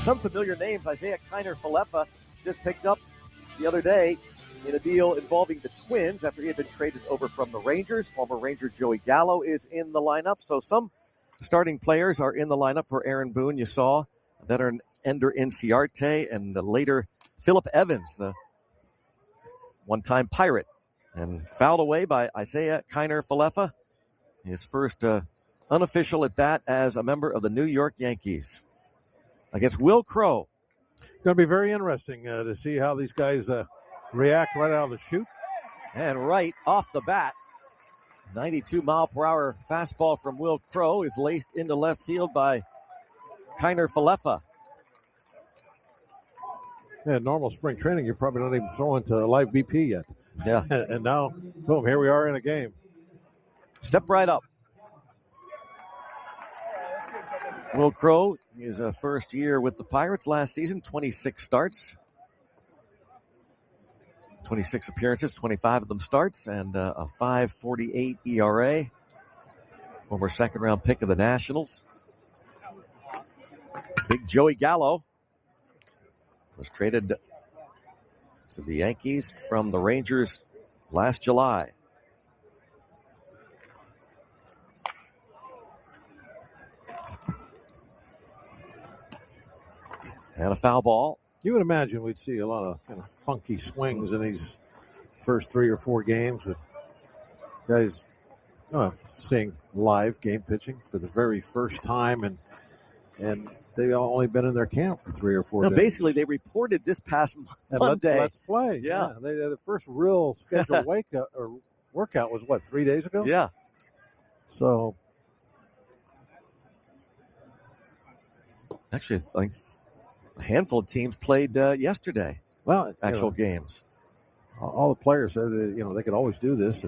some familiar names. Isaiah Kiner-Falefa just picked up the other day in a deal involving the Twins after he had been traded over from the Rangers. Former Ranger Joey Gallo is in the lineup. So some starting players are in the lineup for Aaron Boone. You saw veteran Ender Inciarte and later Phillip Evans, the one-time Pirate, and fouled away by Isaiah Kiner-Falefa. His first unofficial at bat as a member of the New York Yankees against Wil Crowe. It's going to be very interesting to see how these guys react right out of the chute. And right off the bat, 92-mile-per-hour fastball from Wil Crowe is laced into left field by Kiner-Falefa. Yeah, normal spring training, you're probably not even throwing to live BP yet. Yeah. And now, boom, here we are in a game. Step right up. Wil Crowe is a first year with the Pirates last season, 26 starts. 26 appearances, 25 of them starts, and a 5.48 ERA. Former second-round pick of the Nationals. Big Joey Gallo was traded to the Yankees from the Rangers last July. And a foul ball. You would imagine we'd see a lot of kind of funky swings in these first 3 or 4 games with guys seeing live game pitching for the very first time, and they've only been in their camp for 3 or 4 days. Basically, they reported this past Monday. Let's play. Yeah. The first real scheduled workout was, 3 days ago? Yeah. So. Actually, I think a handful of teams played yesterday. Well, actual games. All the players said that, they could always do this,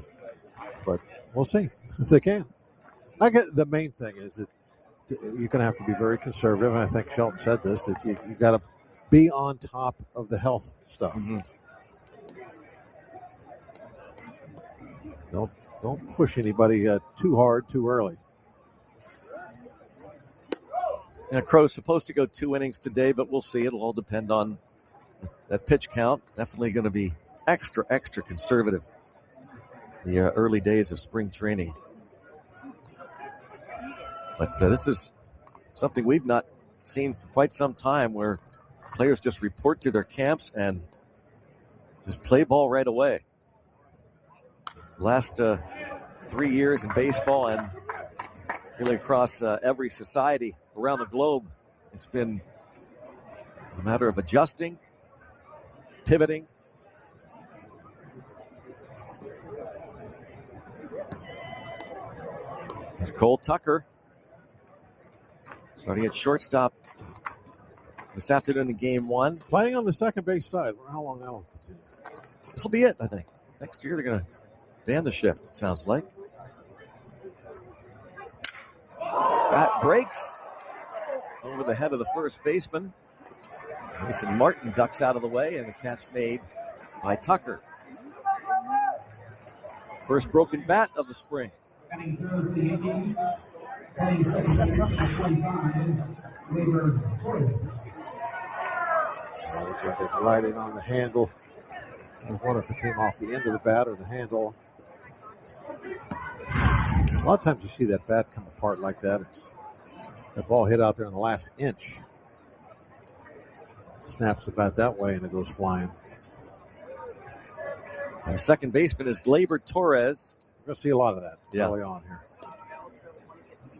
but we'll see if they can. I get the main thing is that you're going to have to be very conservative, and I think Shelton said this, that you got to be on top of the health stuff. Mm-hmm. Don't push anybody too hard too early. Crowe's supposed to go 2 innings today, but we'll see. It'll all depend on that pitch count. Definitely going to be extra conservative the early days of spring training. But this is something we've not seen for quite some time, where players just report to their camps and just play ball right away. Last 3 years in baseball and really across every society around the globe, it's been a matter of adjusting, pivoting. There's Cole Tucker starting at shortstop this afternoon in game 1. Playing on the second base side. How long that'll continue? This will be it, I think. Next year they're going to ban the shift, it sounds like. Bat breaks over the head of the first baseman. Mason Martin ducks out of the way, and the catch made by Tucker. First broken bat of the spring. Right in on the handle. I wonder if it came off the end of the bat or the handle. A lot of times you see that bat come apart like that. It's that ball hit out there in the last inch. Snaps the bat that way and it goes flying. And the second baseman is Gleyber Torres. We're going to see a lot of that early on here.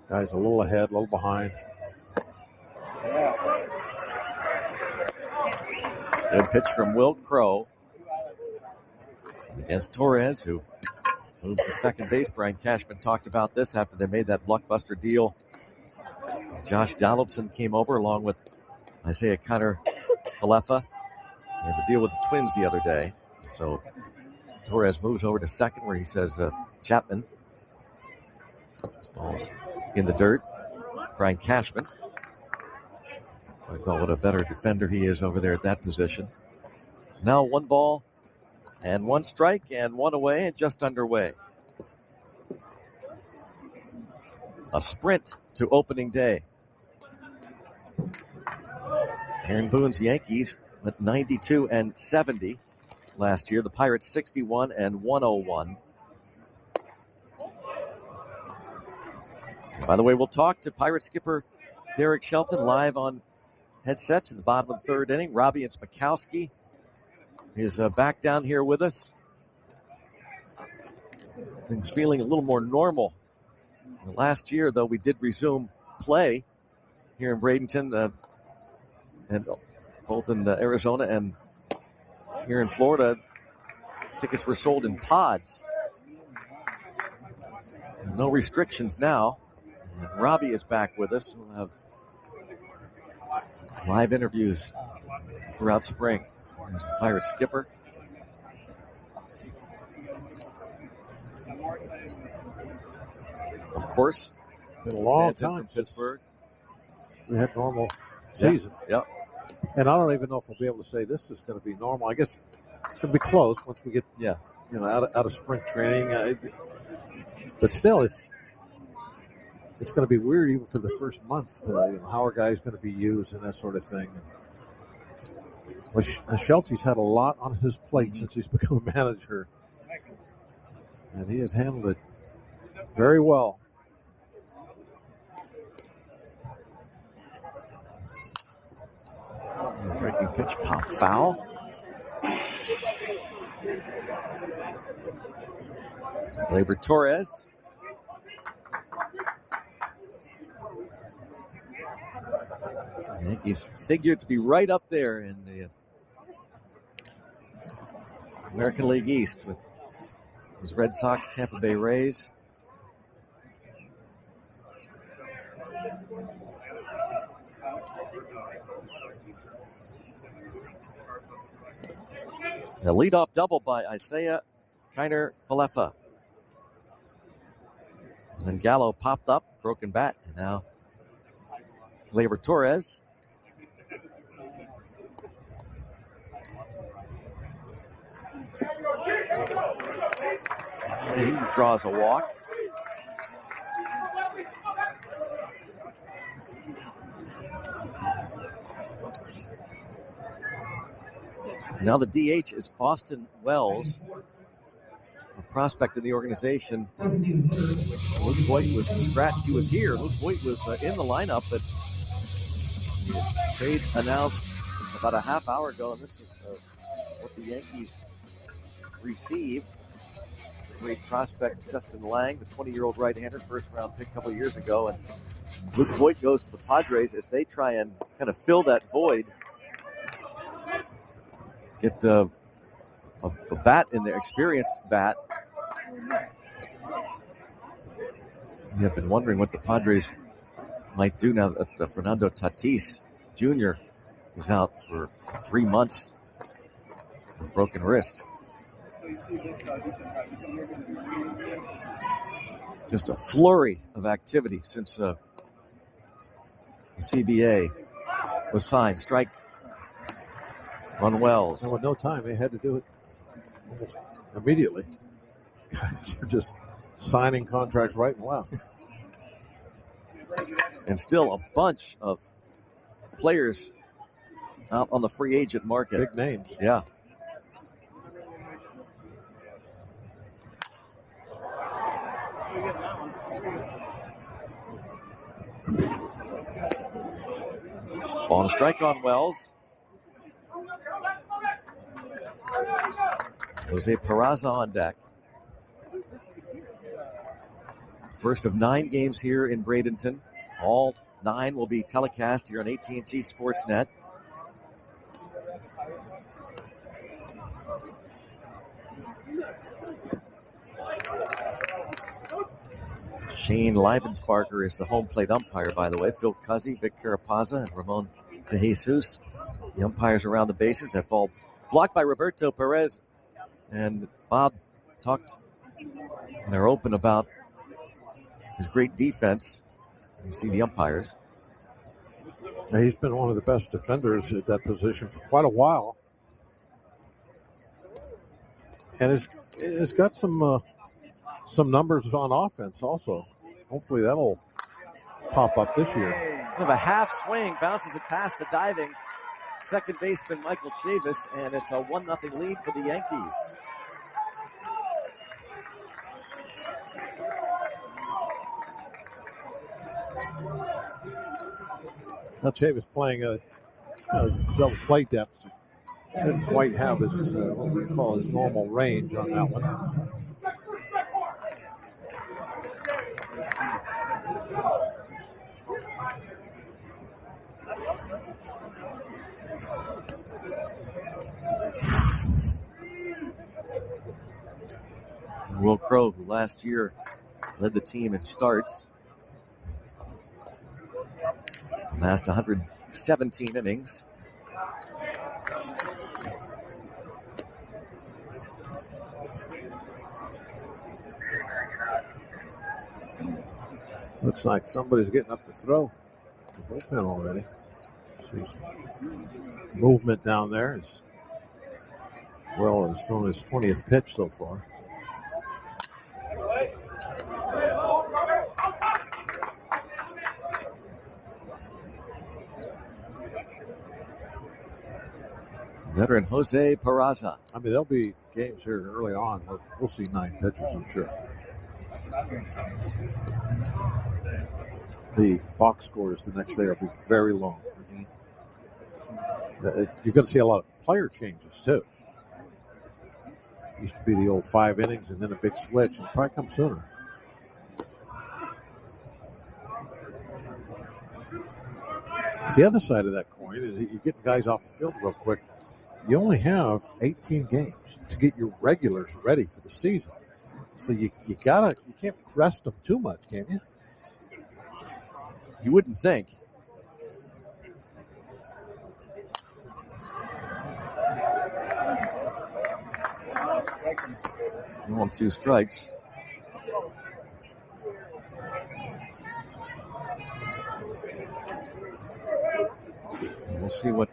Guys a little ahead, a little behind. Good pitch from Wil Crowe against Torres, who moves to second base. Brian Cashman talked about this after they made that blockbuster deal. Josh Donaldson came over along with Isaiah Kiner-Falefa and the deal with the Twins the other day. So Torres moves over to second, where he says Chapman. This ball's in the dirt. Brian Cashman. I thought what a better defender he is over there at that position. So now 1 ball and 1 strike and 1 away and just underway. A sprint to opening day. Aaron Boone's Yankees at 92 and 70 last year. The Pirates 61 and 101. By the way, we'll talk to Pirate skipper Derek Shelton live on headsets at the bottom of the third inning. Robbie and Smikowski is back down here with us. Things feeling a little more normal. Last year, though, we did resume play here in Bradenton, and both in Arizona and here in Florida. Tickets were sold in pods. No restrictions now. And Robbie is back with us. We'll have live interviews throughout spring. There's the Pirate skipper. Of course, been a long time from Pittsburgh. We had normal season. Yep. And I don't even know if we'll be able to say this is going to be normal. I guess it's going to be close once we get out of spring training. But still, it's going to be weird even for the first month. How are guys going to be used and that sort of thing. But Shelty's had a lot on his plate since he's become a manager, and he has handled it very well. Breaking pitch, pop foul. Gleyber Torres. The Yankees figured to be right up there in the American League East with those Red Sox, Tampa Bay Rays. A leadoff double by Isaiah Kiner-Falefa. And then Gallo popped up, broken bat, and now Gleyber Torres. And he draws a walk. Now the DH is Austin Wells, a prospect in the organization. Luke Voigt was scratched. He was here. Luke Voigt was in the lineup, but the trade announced about a half hour ago, and this is what the Yankees receive. Great prospect Justin Lang, the 20-year-old right-hander, first-round pick a couple of years ago, and Luke Voigt goes to the Padres as they try and kind of fill that void. Get a bat in there, experienced bat. You have been wondering what the Padres might do now that Fernando Tatis Jr. is out for 3 months with a broken wrist. Just a flurry of activity since the CBA was signed. Strike on Wells. And with no time, they had to do it almost immediately. Guys are just signing contracts right and left. And still a bunch of players out on the free agent market. Big names. Yeah. Ball and a strike on Wells. Jose Peraza on deck. First of 9 games here in Bradenton. All 9 will be telecast here on AT&T Sportsnet. Shane Leibensparker is the home plate umpire, by the way. Phil Cuzzy, Vic Carapazza, and Ramon De Jesus. The umpires around the bases. That ball blocked by Roberto Perez. And Bob talked when they're open about his great defense. You see the umpires. Now, he's been one of the best defenders at that position for quite a while. And it's got some numbers on offense also. Hopefully that'll pop up this year. Kind of a half swing, bounces it past the diving second baseman Michael Chavis, and it's a 1-0 lead for the Yankees. Now Chavis playing a double play depth. Didn't quite have his what we call his normal range on that one. Will Crowe, who last year led the team in starts, amassed 117 innings. Looks like somebody's getting up to throw the bullpen already. See some movement down there. As well as thrown his 20th pitch so far. Veteran Jose Peraza. I mean, there'll be games here early on where we'll see 9 pitchers, I'm sure. The box scores the next day will be very long. You're going to see a lot of player changes, too. Used to be the old 5 innings and then a big switch. It'll probably come sooner. The other side of that coin is that you're getting guys off the field real quick. You only have 18 games to get your regulars ready for the season. So you can't rest them too much, can you? You wouldn't think. On 2 strikes. We'll see what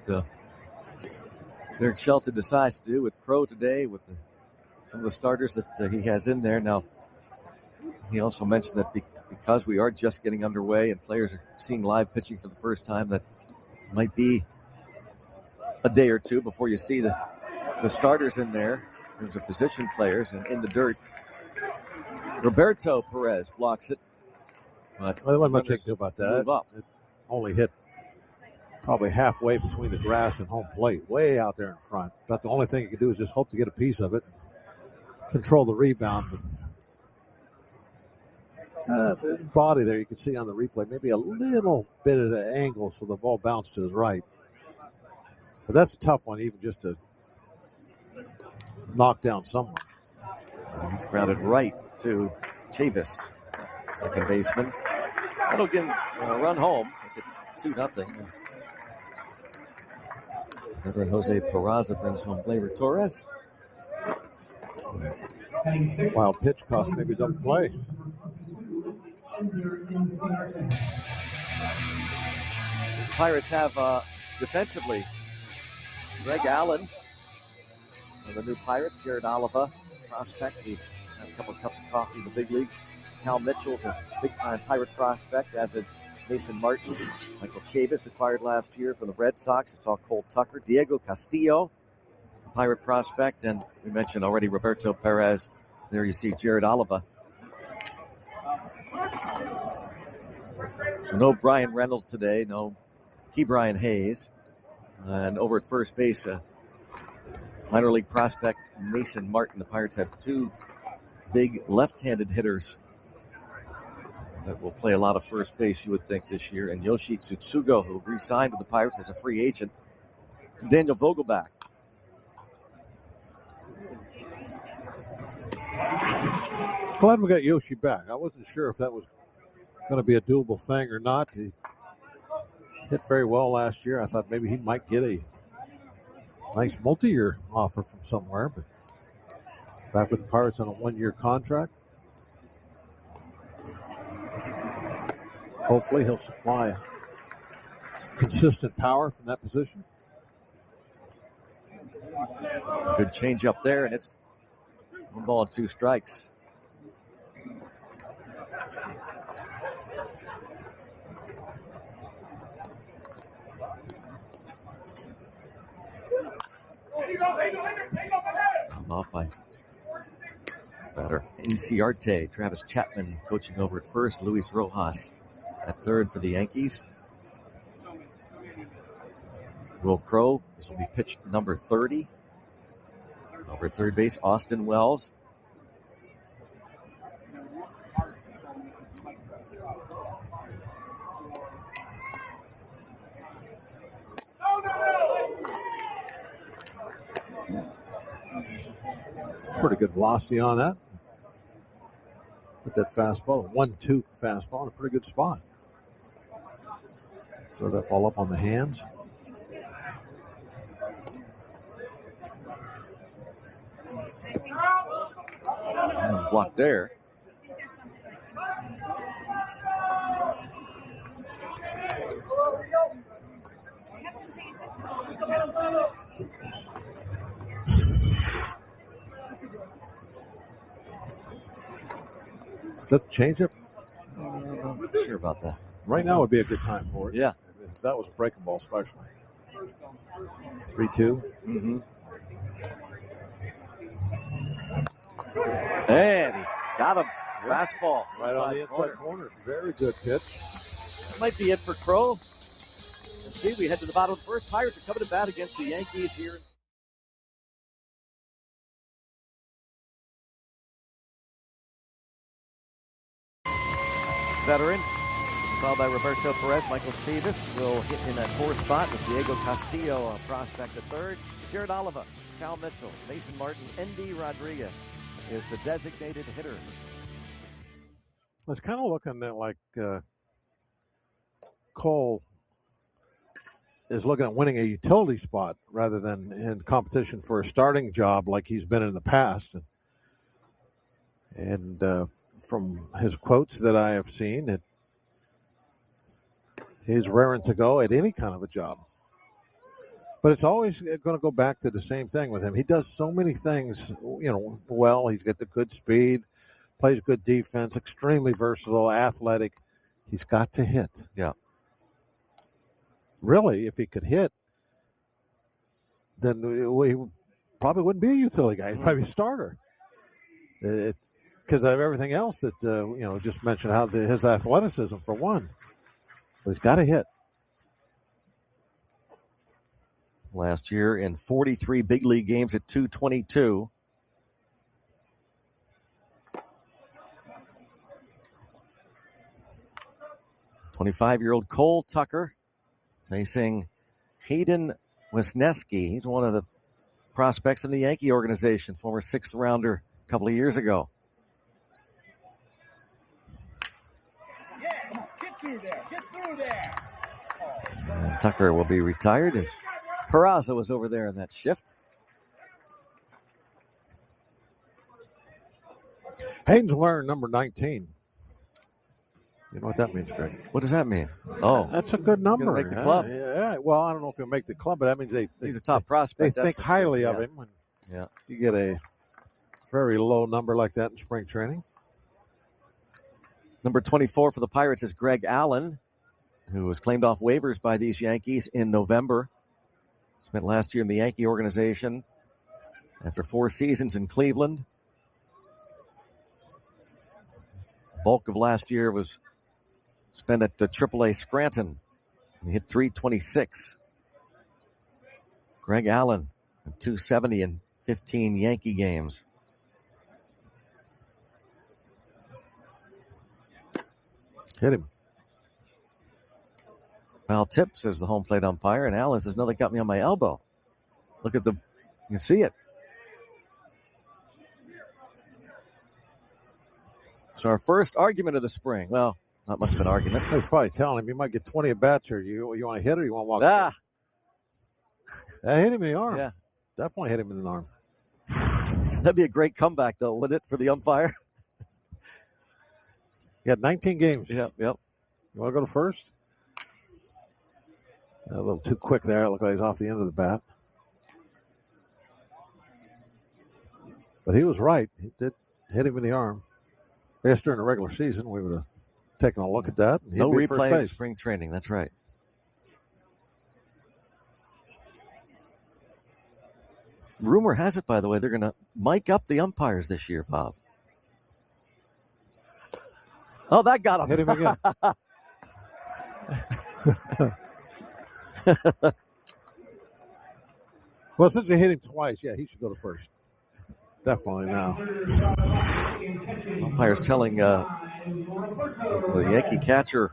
Derek Shelton decides to do with Crowe today with some of the starters that he has in there. Now, he also mentioned that because we are just getting underway and players are seeing live pitching for the first time, that might be a day or two before you see the starters in there in terms of position players and in the dirt. Roberto Perez blocks it. But there wasn't much they could do about that. Up. It only hit probably halfway between the grass and home plate, way out there in front. But the only thing you can do is just hope to get a piece of it, control the rebound. The body there, you can see on the replay, maybe a little bit at an angle so the ball bounced to his right. But that's a tough one, even just to knock down someone. He's grounded right to Chavis, second baseman. That'll get him a run home. Make it 2-0. Veteran Jose Peraza brings home Gleyber Torres. Wild pitch cost maybe double play. The Pirates have defensively Greg Allen of the new Pirates, Jared Oliva, prospect. He's had a couple of cups of coffee in the big leagues. Cal Mitchell's a big-time Pirate prospect, as is Mason Martin. Michael Chavis acquired last year from the Red Sox. I saw Cole Tucker. Diego Castillo, a Pirate prospect. And we mentioned already Roberto Perez. There you see Jared Oliva. So no Brian Reynolds today, no Ke'Bryan Hayes. And over at first base, minor league prospect Mason Martin. The Pirates have 2 big left-handed hitters that will play a lot of first base, you would think, this year. And Yoshi Tsutsugo, who re-signed with the Pirates as a free agent. And Daniel Vogelbach. Glad we got Yoshi back. I wasn't sure if that was going to be a doable thing or not. He hit very well last year. I thought maybe he might get a nice multi-year offer from somewhere, but back with the Pirates on a 1-year contract. Hopefully he'll supply some consistent power from that position. Good change up there, and it's 1 ball and 2 strikes. Off by better. Inciarte, Travis Chapman coaching over at first. Luis Rojas at third for the Yankees. Will Crow, this will be pitch number 30. Over at third base, Austin Wells. Pretty good velocity on that. Put that fastball, 1-2 fastball in a pretty good spot. Throw that ball up on the hands. Blocked there. Is that the changeup? I'm not sure about that. Right now would be a good time for it. Yeah. If that was a breaking ball, especially. 3-2. Mm-hmm. And he got him. Fastball. Right on the inside corner. Very good pitch. Might be it for Crow. And see, we head to the bottom of the first. Pirates are coming to bat against the Yankees here. Veteran, called by Roberto Perez. Michael Chavis will hit in that fourth spot with Diego Castillo, a prospect at third. Jared Oliva, Cal Mitchell, Mason Martin, Endy Rodriguez is the designated hitter. It's kind of looking at like Cole is looking at winning a utility spot rather than in competition for a starting job like he's been in the past. And from his quotes that I have seen, he's raring to go at any kind of a job. But it's always going to go back to the same thing with him. He does so many things, well. He's got the good speed, plays good defense, extremely versatile, athletic. He's got to hit. Yeah. Really, if he could hit, then he probably wouldn't be a utility guy. He'd probably be a starter. Because of everything else that, just mentioned, how his athleticism, for one. But he's got to hit. Last year in 43 big league games at .222. '25-year-old Cole Tucker facing Hayden Wesneski. He's one of the prospects in the Yankee organization, former sixth rounder a couple of years ago. And Tucker will be retired as Peraza was over there in that shift. Hayden's wearing number 19. You know what that means, Greg? What does that mean? Oh, that's a good number. Make the club. Yeah. Well, I don't know if he'll make the club, but that means he's a top prospect. They think highly of him. Yeah. You get a very low number like that in spring training. Number 24 for the Pirates is Greg Allen, who was claimed off waivers by these Yankees in November. Spent last year in the Yankee organization after 4 seasons in Cleveland. Bulk of last year was spent at the AAA Scranton. He hit .326. Greg Allen, .270 in 15 Yankee games. Hit him. Foul tip, says the home plate umpire, and Allen says, no, they got me on my elbow. Look at you can see it. So our first argument of the spring. Well, not much of an argument. I was probably telling him you might get 20 at bats here. You want to hit or you want to walk? That hit him in the arm. Yeah. Definitely hit him in the arm. That'd be a great comeback, though, wouldn't it, for the umpire? You got 19 games. Yep. You want to go to first? A little too quick there. It looked like he's off the end of the bat. But he was right. He did hit him in the arm. I guess during the regular season, we would have taken a look at that. No replay in spring training. That's right. Rumor has it, by the way, they're going to mic up the umpires this year, Bob. Oh, that got him. Hit him again. Well, since he hit him twice, yeah, he should go to first. Definitely now. Umpire's telling the Yankee catcher,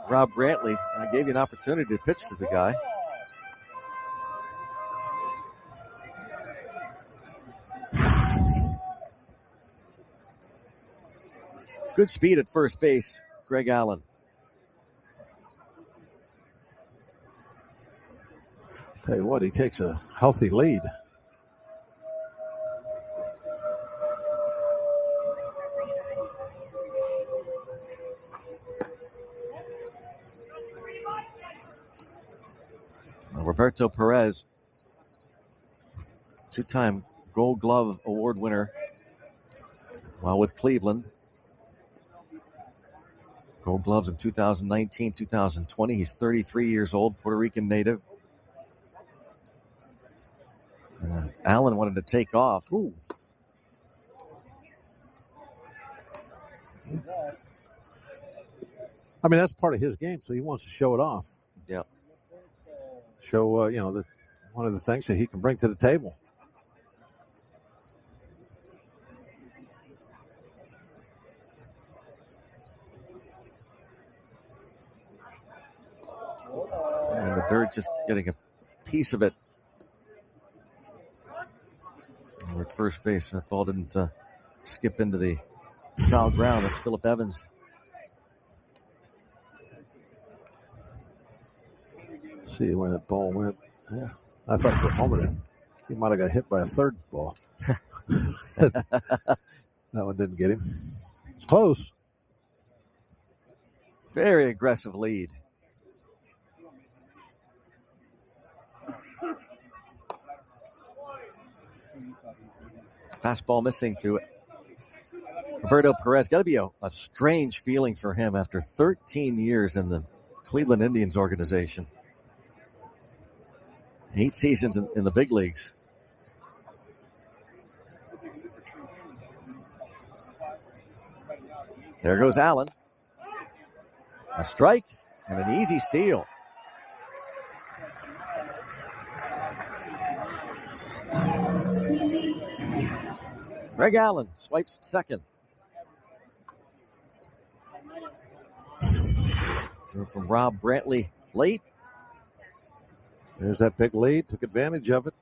Rob Brantley, I gave you an opportunity to pitch to the guy. Good speed at first base, Greg Allen. Tell you what, he takes a healthy lead. Roberto Perez, two-time Gold Glove Award winner while with Cleveland. Gold Gloves in 2019, 2020. He's 33 years old, Puerto Rican native. Allen wanted to take off. Ooh. I mean, that's part of his game, so he wants to show it off. Yeah. Show, one of the things that he can bring to the table. And the dirt just getting a piece of it. We're at first base. That ball didn't skip into the foul ground. That's Phillip Evans. See where that ball went. Yeah, I thought for a moment he might have got hit by a third ball. That one didn't get him. It's close. Very aggressive lead. Fastball missing to Roberto Perez. Got to be a strange feeling for him after 13 years in the Cleveland Indians organization. 8 seasons in the big leagues. There goes Allen. A strike and an easy steal. Greg Allen swipes second. Through from Rob Brantley late. There's that big lead. Took advantage of it.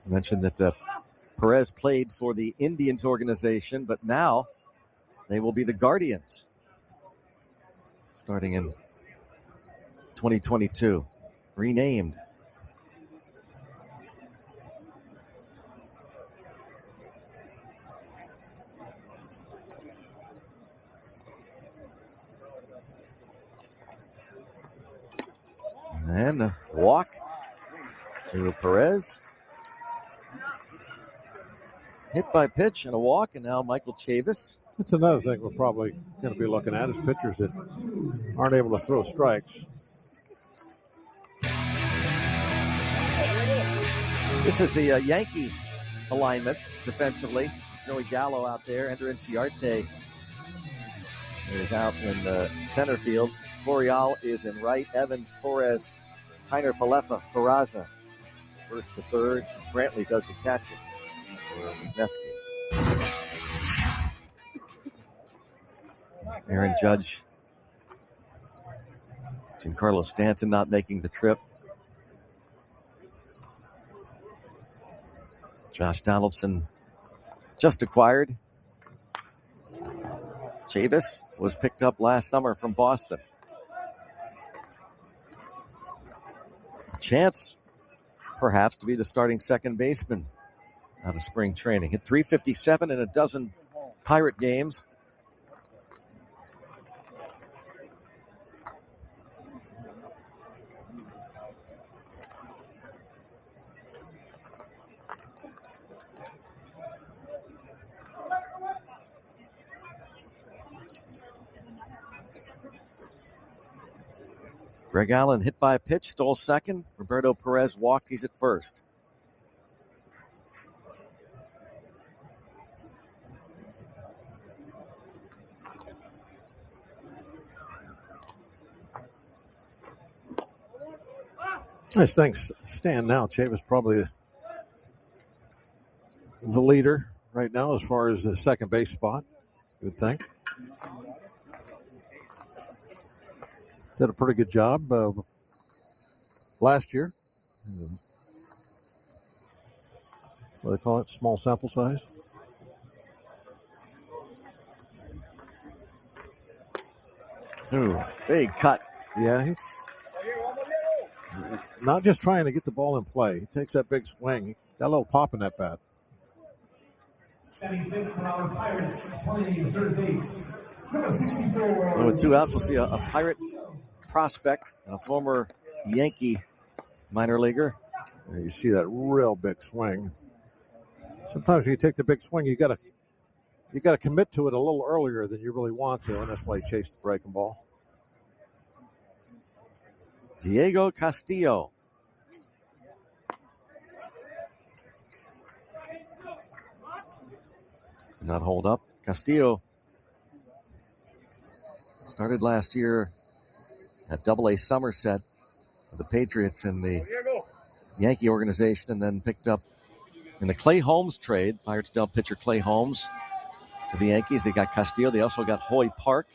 I mentioned that Perez played for the Indians organization, but now they will be the Guardians starting in 2022, renamed. And a walk to Perez. Hit by pitch and a walk, and now Michael Chavis. That's another thing we're probably going to be looking at is pitchers that aren't able to throw strikes. This is the Yankee alignment defensively. Joey Gallo out there. Ender Inciarte is out in center field. Florial is in right. Evans, Torres, Heiner, Falefa, Peraza. First to third. Brantley does the catching for Wisniewski. Aaron Judge. Giancarlo Stanton not making the trip. Josh Donaldson just acquired. Chavis was picked up last summer from Boston. A chance, perhaps, to be the starting second baseman out of spring training. Hit .357 in a dozen Pirate games. Greg Allen hit by a pitch, stole second. Roberto Perez walked. He's at first. As things stand now, Chavis probably the leader right now as far as the second base spot, you would think. Did a pretty good job last year. What do they call it? Small sample size. Ooh, big cut. Yeah, he's not just trying to get the ball in play. He takes that big swing. He got a little pop in that bat. Standing fifth for our Pirates, playing third base. Number 64. And with 2 outs, we'll see a Pirate prospect, a former Yankee minor leaguer. Yeah, you see that real big swing. Sometimes when you take the big swing, you got to commit to it a little earlier than you really want to, and that's why he chased the breaking ball. Diego Castillo. Not hold up. Castillo started last year at Double-A Somerset with the Patriots in the Yankee organization, and then picked up in the Clay Holmes trade. Pirates dealt pitcher Clay Holmes to the Yankees. They got Castillo. They also got Hoy Park,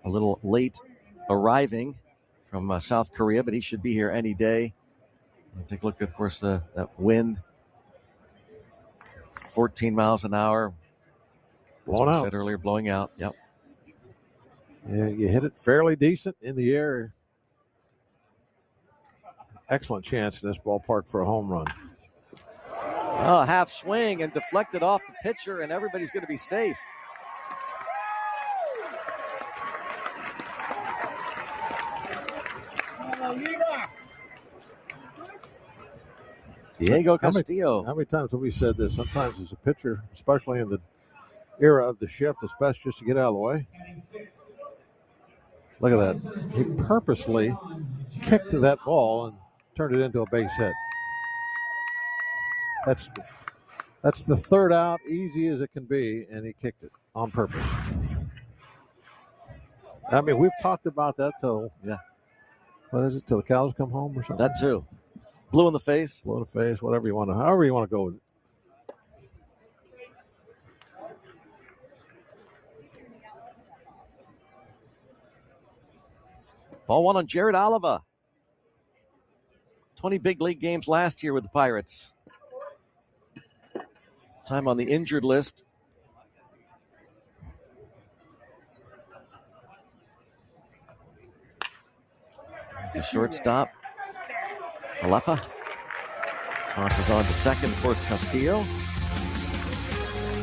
a little late arriving from South Korea, but he should be here any day. And take a look, of course, that wind, 14 miles an hour. Blowing out. Said earlier, blowing out. Yep. Yeah, you hit it fairly decent in the air. Excellent chance in this ballpark for a home run. Oh, half swing and deflected off the pitcher, and everybody's going to be safe. Diego Castillo. How many times have we said this? Sometimes as a pitcher, especially in the era of the shift, it's best just to get out of the way. Look at that. He purposely kicked that ball and turned it into a base hit. That's the third out, easy as it can be, and he kicked it on purpose. I mean, we've talked about that till, what is it, till the cows come home or something? That too. Blue in the face. Blue in the face, however you want to go with it. Ball one on Jared Oliva. 20 big league games last year with the Pirates. Time on the injured list. The shortstop, Alefa. Crosses on to second, of course, Castillo.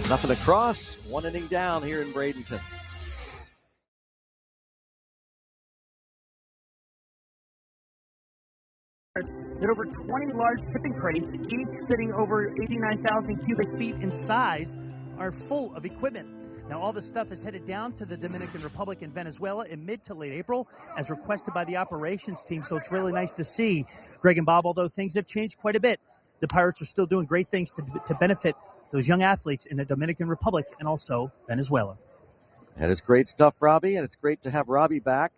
Nothing across. 1 inning down here in Bradenton. That over 20 large shipping crates, each fitting over 89,000 cubic feet in size, are full of equipment. Now, all the stuff is headed down to the Dominican Republic and Venezuela in mid to late April, as requested by the operations team. So it's really nice to see, Greg and Bob, although things have changed quite a bit, the Pirates are still doing great things to benefit those young athletes in the Dominican Republic and also Venezuela. That is great stuff, Robbie, and it's great to have Robbie back.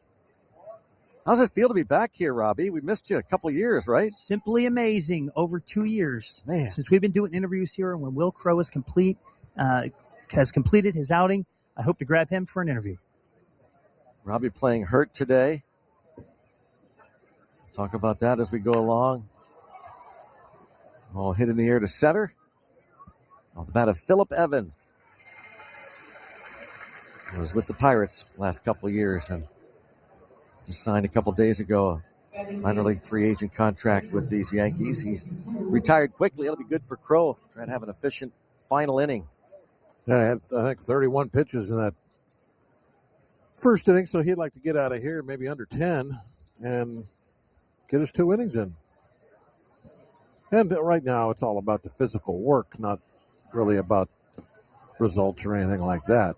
How's it feel to be back here, Robbie? We missed you a couple years, right? Simply amazing. Over 2 years, Man, since we've been doing interviews here, and when Will Crow is has completed his outing, I hope to grab him for an interview. Robbie playing hurt today. Talk about that as we go along. Ball hit in the air to center. On the bat of Phillip Evans. He was with the Pirates last couple of years and just signed a couple days ago a minor league free agent contract with these Yankees. He's retired quickly. It'll be good for Crow. Try to have an efficient final inning. Yeah, I had, I think, 31 pitches in that first inning, so he'd like to get out of here maybe under 10 and get his 2 innings in. And right now it's all about the physical work, not really about results or anything like that.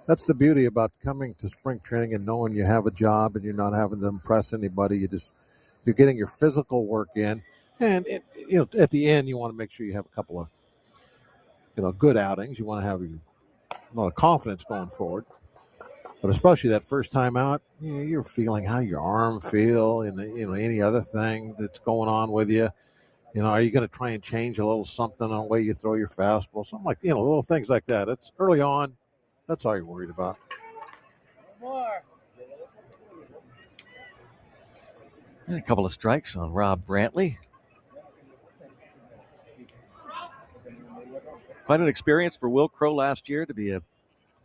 That's the beauty about coming to spring training and knowing you have a job and you're not having to impress anybody. You're getting your physical work in, and at the end you want to make sure you have a couple of good outings. You want to have a lot of confidence going forward. But especially that first time out, you're feeling how your arm feel and any other thing that's going on with you. Are you going to try and change a little something on the way you throw your fastball? Something like little things like that. It's early on. That's all you're worried about. And a couple of strikes on Rob Brantley. Quite an experience for Will Crowe last year to be a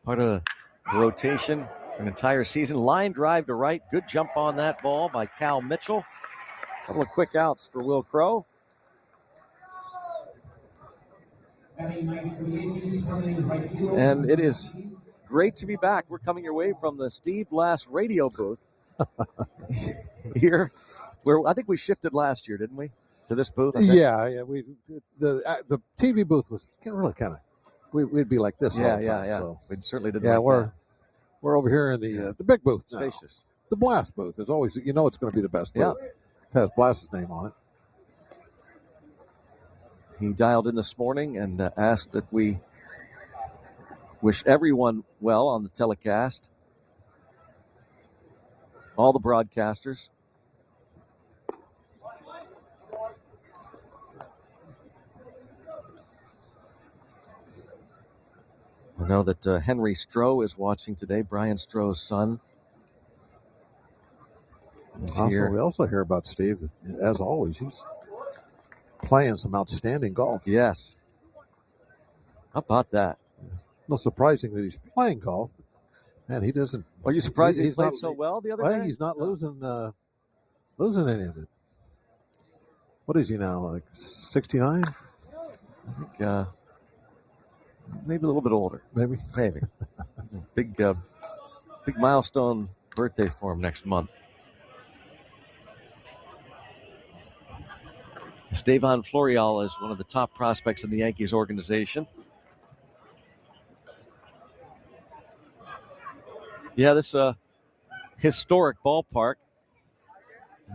part of the rotation for an entire season. Line drive to right. Good jump on that ball by Cal Mitchell. A couple of quick outs for Will Crowe. And it is great to be back. We're coming your way from the Steve Blass radio booth here, where I think we shifted last year, didn't we, to this booth? Yeah. The TV booth was really kind of we'd be like this. Yeah, all the time, yeah. So. We certainly didn't. Yeah, like we're over here in the big booth now. Spacious. The Blass booth is always it's going to be the best booth. Yeah. It has Blass's name on it. He dialed in this morning and asked that we wish everyone well on the telecast, all the broadcasters. I know that Henry Stroh is watching today, Brian Stroh's son. We also hear about Steve, as always, he's playing some outstanding golf. Yes. How about that? No surprising that he's playing golf. Man, he doesn't. Are you surprised he played not, so well the other day? He's not losing any of it. What is he now, like 69? I think maybe a little bit older. Maybe. Big milestone birthday for him next month. Estevan Florial is one of the top prospects in the Yankees organization. Yeah, this historic ballpark.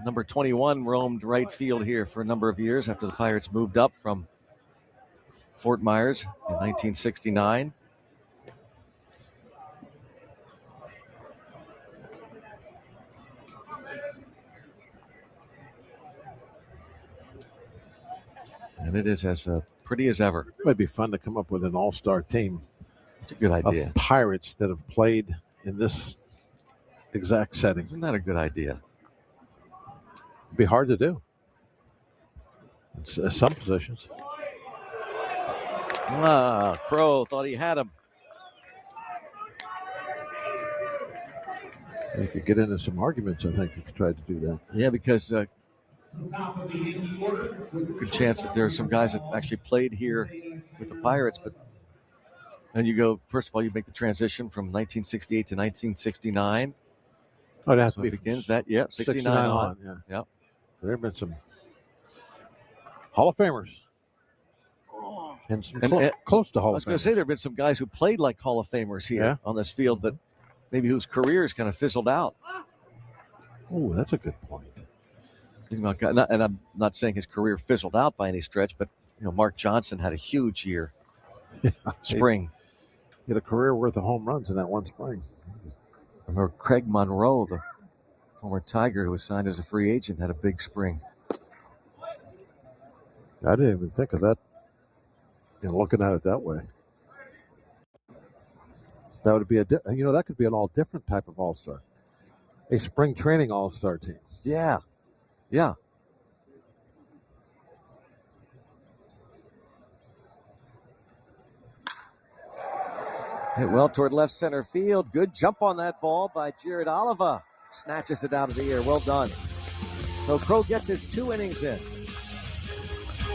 Number 21 roamed right field here for a number of years after the Pirates moved up from Fort Myers in 1969. And it is as pretty as ever. It might be fun to come up with an all-star team. It's a good idea. Of Pirates that have played in this exact setting. Isn't that a good idea? It'd be hard to do. It's, some positions. Crowe thought he had him. You could get into some arguments, I think, if you tried to do that. Yeah, because good chance that there are some guys that actually played here with the Pirates, but then you go, first of all, you make the transition from 1968 to 1969. Oh, it has so to be. It begins that, 69 on. Yeah. Yep. There have been some Hall of Famers. And some close to Hall of Famers. I was going to say there have been some guys who played like Hall of Famers here on this field, but maybe whose careers kind of fizzled out. Oh, that's a good point. And I'm not saying his career fizzled out by any stretch, but Mark Johnson had a huge year. Spring. He had a career worth of home runs in that one spring. I remember Craig Monroe, the former Tiger who was signed as a free agent, had a big spring. I didn't even think of that. Looking at it that way, that would be that could be an all different type of all-star, a spring training all-star team. Yeah. Hit well toward left center field. Good jump on that ball by Jared Oliva. Snatches it out of the air. Well done. So Crowe gets his 2 innings in.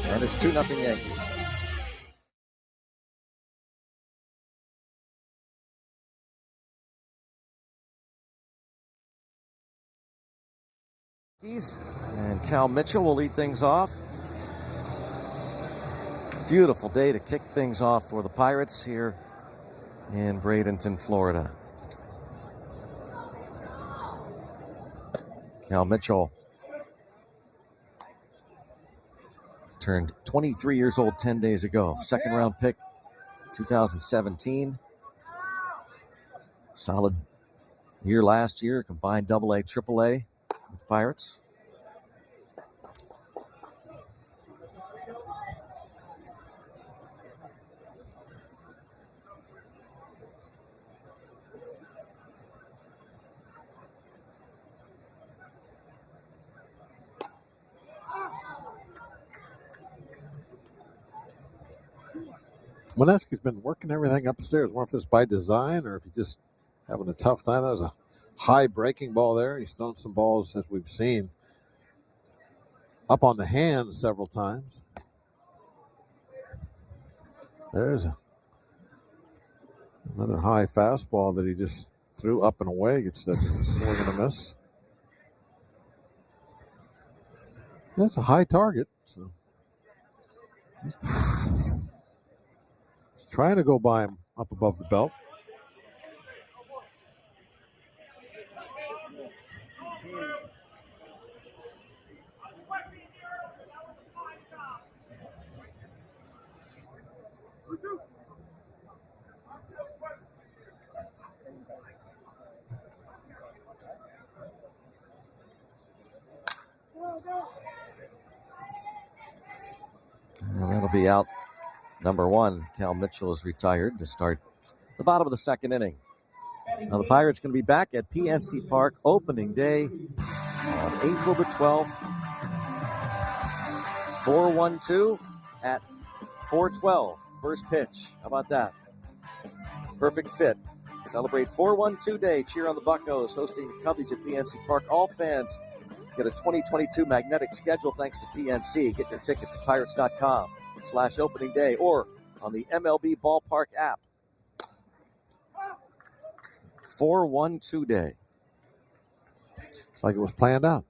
And it's 2-0 Yankees. And Cal Mitchell will lead things off. Beautiful day to kick things off for the Pirates here in Bradenton, Florida. Cal Mitchell turned 23 years old 10 days ago. Second round pick, 2017. Solid year last year, combined AA, AAA with the Pirates. Moneski's been working everything upstairs. I wonder if this by design or if he's just having a tough time. That was a high breaking ball there. He's thrown some balls, as we've seen, up on the hands several times. There's another high fastball that he just threw up and away. Gets that swing and a miss. That's a high target. So he's trying to go by him up above the belt. And that'll be out. Number one, Cal Mitchell is retired to start the bottom of the second inning. Now the Pirates going to be back at PNC Park opening day on April the 12th. 4-1-2 at 4:12. First pitch. How about that? Perfect fit. Celebrate 4-1-2 day. Cheer on the Buccos hosting the Cubbies at PNC Park. All fans get a 2022 magnetic schedule thanks to PNC. Get your tickets at pirates.com/opening day or on the MLB Ballpark app. 4-1-2 day. It's like it was planned out.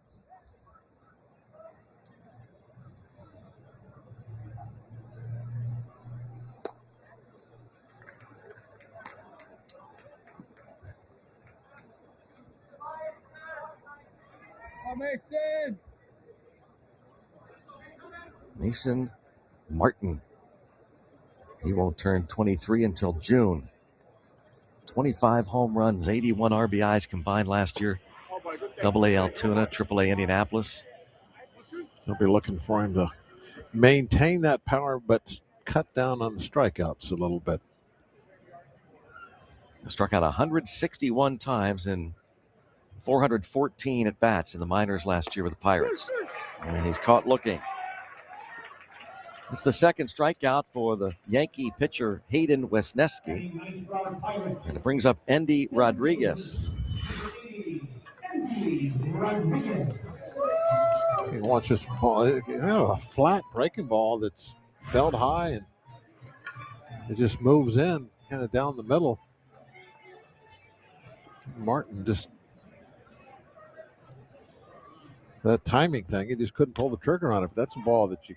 Mason Martin. He won't turn 23 until June. 25 home runs, 81 RBIs combined last year. AA Altoona, AAA Indianapolis. They'll be looking for him to maintain that power, but cut down on the strikeouts a little bit. Struck out 161 times in 414 at-bats in the minors last year with the Pirates. And he's caught looking. It's the second strikeout for the Yankee pitcher Hayden Wesneski. And it brings up Endy Rodriguez. He wants this ball, a flat breaking ball that's held high and it just moves in kind of down the middle. Martin just, that timing thing, he just couldn't pull the trigger on it. But that's a ball that you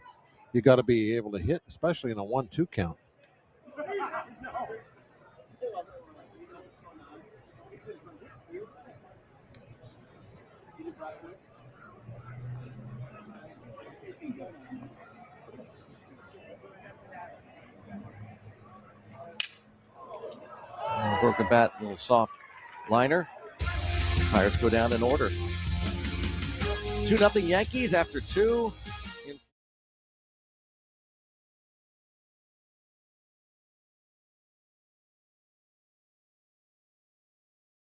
got to be able to hit, especially in a 1-2 count. Broken bat, little soft liner. Pirates go down in order. 2-0 Yankees after 2.